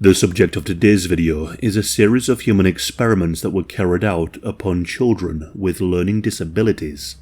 The subject of today's video is a series of human experiments that were carried out upon children with learning disabilities.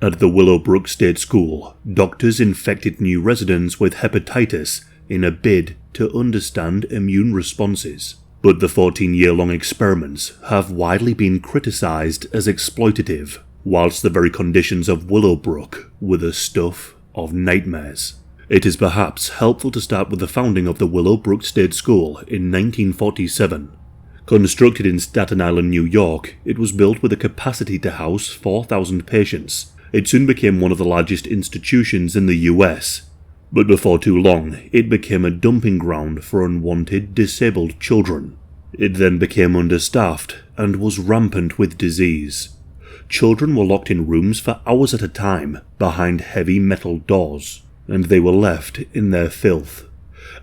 At the Willowbrook State School, doctors infected new residents with hepatitis in a bid to understand immune responses. But the 14-year-long experiments have widely been criticised as exploitative, whilst the very conditions of Willowbrook were the stuff of nightmares. It is perhaps helpful to start with the founding of the Willowbrook State School in 1947. Constructed in Staten Island, New York, it was built with a capacity to house 4,000 patients. It soon became one of the largest institutions in the US. But before too long, it became a dumping ground for unwanted, disabled children. It then became understaffed and was rampant with disease. Children were locked in rooms for hours at a time behind heavy metal doors, and they were left in their filth.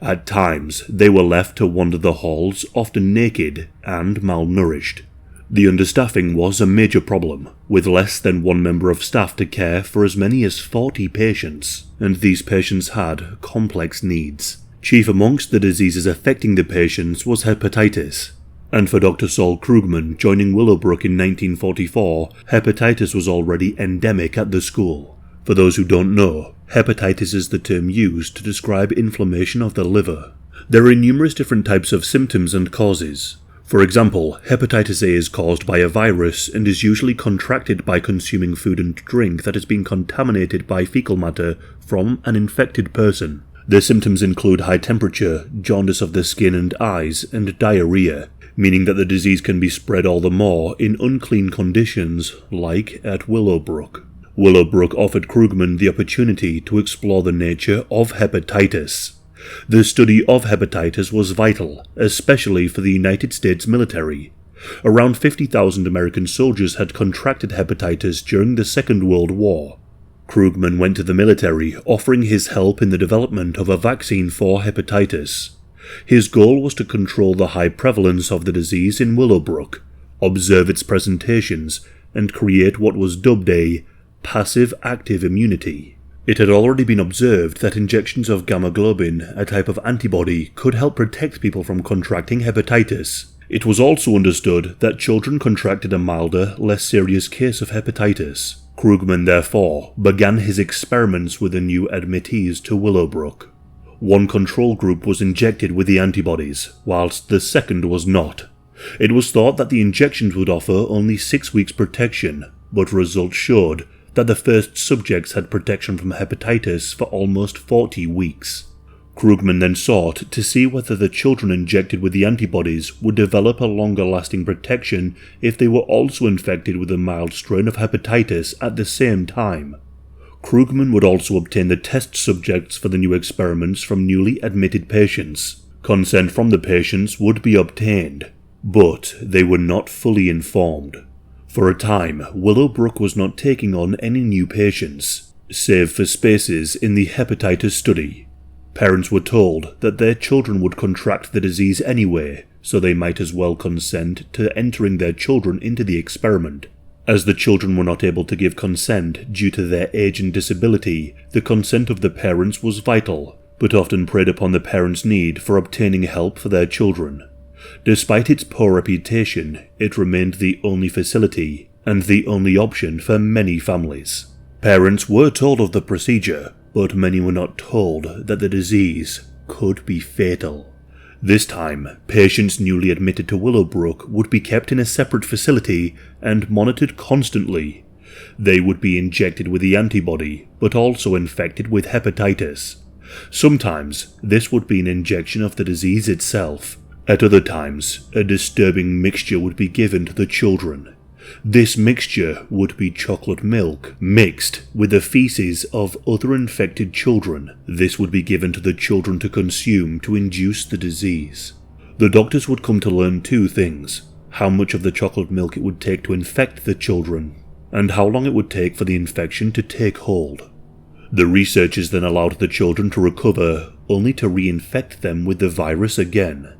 At times, they were left to wander the halls, often naked and malnourished. The understaffing was a major problem, with less than one member of staff to care for as many as 40 patients, and these patients had complex needs. Chief amongst the diseases affecting the patients was hepatitis, and for Dr. Saul Krugman joining Willowbrook in 1944, hepatitis was already endemic at the school. For those who don't know, hepatitis is the term used to describe inflammation of the liver. There are numerous different types of symptoms and causes. For example, hepatitis A is caused by a virus and is usually contracted by consuming food and drink that has been contaminated by fecal matter from an infected person. The symptoms include high temperature, jaundice of the skin and eyes, and diarrhea, meaning that the disease can be spread all the more in unclean conditions, like at Willowbrook. Willowbrook offered Krugman the opportunity to explore the nature of hepatitis. The study of hepatitis was vital, especially for the United States military. Around 50,000 American soldiers had contracted hepatitis during the Second World War. Krugman went to the military, offering his help in the development of a vaccine for hepatitis. His goal was to control the high prevalence of the disease in Willowbrook, observe its presentations, and create what was dubbed a passive-active immunity. It had already been observed that injections of gamma globin, a type of antibody, could help protect people from contracting hepatitis. It was also understood that children contracted a milder, less serious case of hepatitis. Krugman, therefore, began his experiments with the new admittees to Willowbrook. One control group was injected with the antibodies, whilst the second was not. It was thought that the injections would offer only 6 weeks protection, but results showed that the first subjects had protection from hepatitis for almost 40 weeks. Krugman then sought to see whether the children injected with the antibodies would develop a longer-lasting protection if they were also infected with a mild strain of hepatitis at the same time. Krugman would also obtain the test subjects for the new experiments from newly admitted patients. Consent from the patients would be obtained, but they were not fully informed. For a time, Willowbrook was not taking on any new patients, save for spaces in the hepatitis study. Parents were told that their children would contract the disease anyway, so they might as well consent to entering their children into the experiment. As the children were not able to give consent due to their age and disability, the consent of the parents was vital, but often preyed upon the parents' need for obtaining help for their children. Despite its poor reputation, it remained the only facility and the only option for many families. Parents were told of the procedure, but many were not told that the disease could be fatal. This time, patients newly admitted to Willowbrook would be kept in a separate facility and monitored constantly. They would be injected with the antibody, but also infected with hepatitis. Sometimes, this would be an injection of the disease itself. At other times, a disturbing mixture would be given to the children. This mixture would be chocolate milk mixed with the feces of other infected children. This would be given to the children to consume to induce the disease. The doctors would come to learn two things: how much of the chocolate milk it would take to infect the children, and how long it would take for the infection to take hold. The researchers then allowed the children to recover, only to reinfect them with the virus again.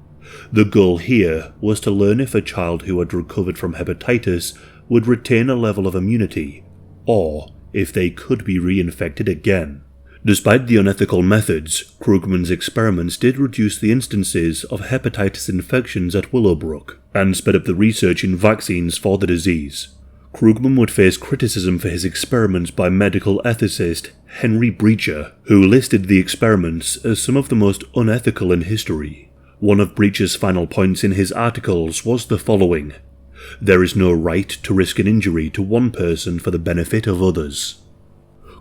The goal here was to learn if a child who had recovered from hepatitis would retain a level of immunity, or if they could be reinfected again. Despite the unethical methods, Krugman's experiments did reduce the instances of hepatitis infections at Willowbrook and sped up the research in vaccines for the disease. Krugman would face criticism for his experiments by medical ethicist Henry Breacher, who listed the experiments as some of the most unethical in history. One of Breacher's final points in his articles was the following: "There is no right to risk an injury to one person for the benefit of others."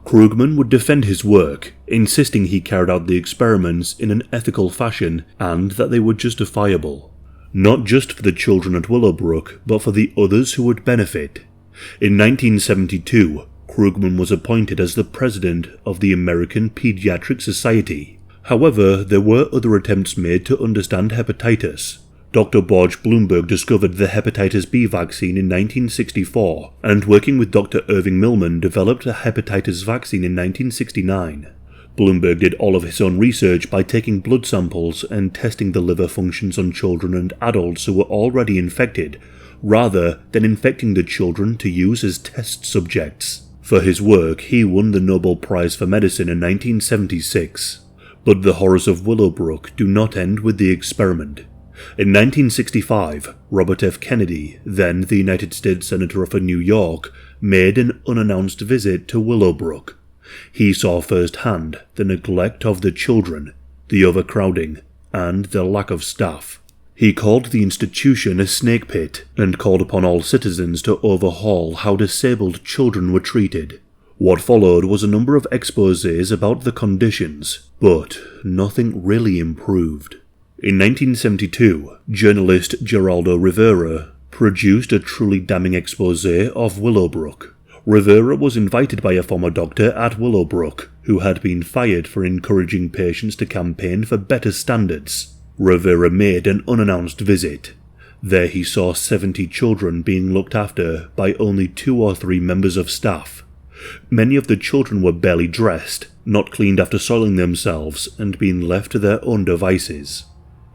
Krugman would defend his work, insisting he carried out the experiments in an ethical fashion and that they were justifiable, not just for the children at Willowbrook, but for the others who would benefit. In 1972, Krugman was appointed as the president of the American Pediatric Society. However, there were other attempts made to understand hepatitis. Dr. Borge Bloomberg discovered the hepatitis B vaccine in 1964, and working with Dr. Irving Millman developed a hepatitis vaccine in 1969. Bloomberg did all of his own research by taking blood samples and testing the liver functions on children and adults who were already infected, rather than infecting the children to use as test subjects. For his work, he won the Nobel Prize for Medicine in 1976. But the horrors of Willowbrook do not end with the experiment. In 1965, Robert F. Kennedy, then the United States Senator for New York, made an unannounced visit to Willowbrook. He saw firsthand the neglect of the children, the overcrowding, and the lack of staff. He called the institution a snake pit and called upon all citizens to overhaul how disabled children were treated. What followed was a number of exposés about the conditions, but nothing really improved. In 1972, journalist Geraldo Rivera produced a truly damning exposé of Willowbrook. Rivera was invited by a former doctor at Willowbrook, who had been fired for encouraging patients to campaign for better standards. Rivera made an unannounced visit. There he saw 70 children being looked after by only 2 or 3 members of staff. Many of the children were barely dressed, not cleaned after soiling themselves, and being left to their own devices.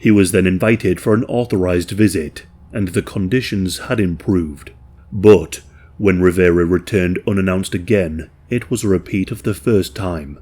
He was then invited for an authorized visit, and the conditions had improved. But when Rivera returned unannounced again, it was a repeat of the first time.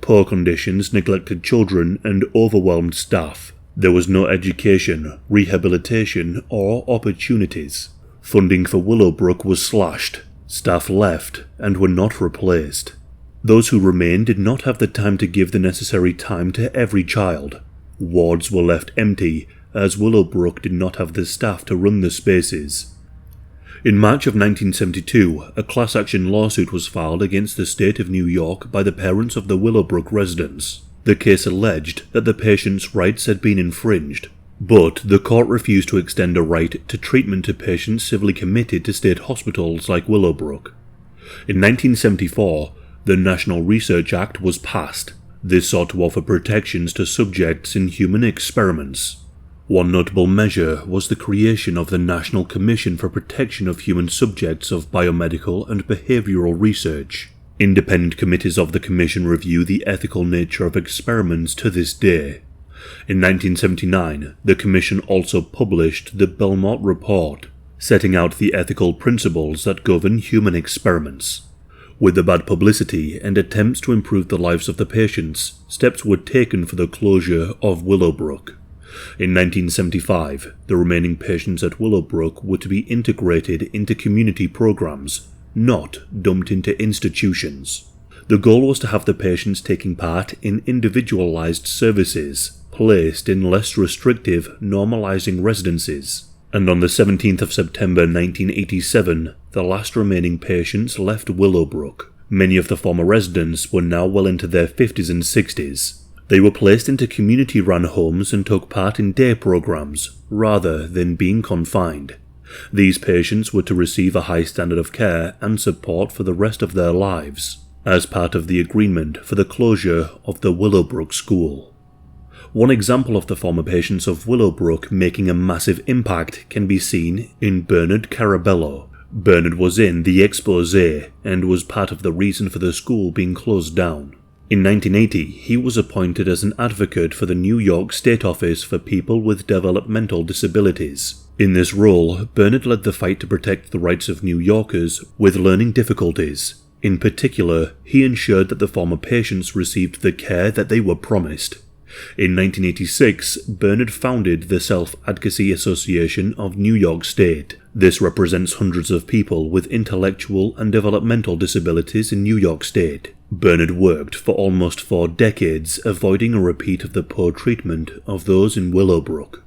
Poor conditions, neglected children, and overwhelmed staff. There was no education, rehabilitation, or opportunities. Funding for Willowbrook was slashed. Staff left and were not replaced. Those who remained did not have the time to give the necessary time to every child. Wards were left empty, as Willowbrook did not have the staff to run the spaces. In March of 1972, a class action lawsuit was filed against the state of New York by the parents of the Willowbrook residents. The case alleged that the patients' rights had been infringed, but the court refused to extend a right to treatment to patients civilly committed to state hospitals like Willowbrook. In 1974, the National Research Act was passed. This sought to offer protections to subjects in human experiments. One notable measure was the creation of the National Commission for Protection of Human Subjects of Biomedical and Behavioral Research. Independent committees of the Commission review the ethical nature of experiments to this day. In 1979, the Commission also published the Belmont Report, setting out the ethical principles that govern human experiments. With the bad publicity and attempts to improve the lives of the patients, steps were taken for the closure of Willowbrook. In 1975, the remaining patients at Willowbrook were to be integrated into community programs, not dumped into institutions. The goal was to have the patients taking part in individualized services, placed in less restrictive, normalizing residences. And on the 17th of September 1987, the last remaining patients left Willowbrook. Many of the former residents were now well into their 50s and 60s. They were placed into community-run homes and took part in day programs, rather than being confined. These patients were to receive a high standard of care and support for the rest of their lives, as part of the agreement for the closure of the Willowbrook School. One example of the former patients of Willowbrook making a massive impact can be seen in Bernard Carabello. Bernard was in the exposé and was part of the reason for the school being closed down. In 1980, he was appointed as an advocate for the New York State Office for People with Developmental Disabilities. In this role, Bernard led the fight to protect the rights of New Yorkers with learning difficulties. In particular, he ensured that the former patients received the care that they were promised. In 1986, Bernard founded the Self-Advocacy Association of New York State. This represents hundreds of people with intellectual and developmental disabilities in New York State. Bernard worked for almost 4 decades, avoiding a repeat of the poor treatment of those in Willowbrook.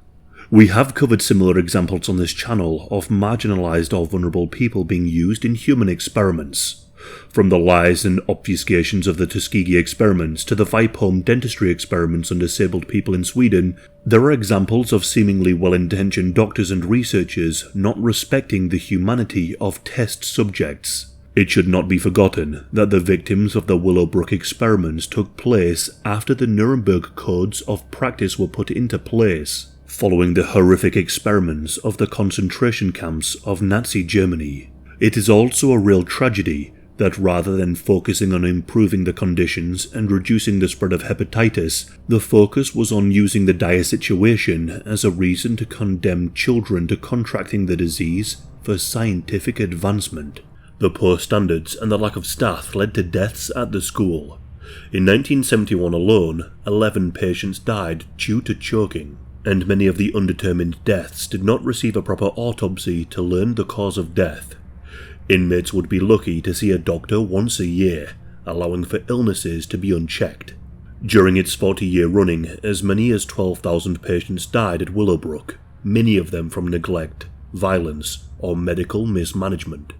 We have covered similar examples on this channel of marginalized or vulnerable people being used in human experiments. From the lies and obfuscations of the Tuskegee experiments to the Vipe-home dentistry experiments on disabled people in Sweden, there are examples of seemingly well-intentioned doctors and researchers not respecting the humanity of test subjects. It should not be forgotten that the victims of the Willowbrook experiments took place after the Nuremberg codes of practice were put into place, following the horrific experiments of the concentration camps of Nazi Germany. It is also a real tragedy that rather than focusing on improving the conditions and reducing the spread of hepatitis, the focus was on using the dire situation as a reason to condemn children to contracting the disease for scientific advancement. The poor standards and the lack of staff led to deaths at the school. In 1971 alone, 11 patients died due to choking, and many of the undetermined deaths did not receive a proper autopsy to learn the cause of death. Inmates would be lucky to see a doctor once a year, allowing for illnesses to be unchecked. During its 40-year running, as many as 12,000 patients died at Willowbrook, many of them from neglect, violence, or medical mismanagement.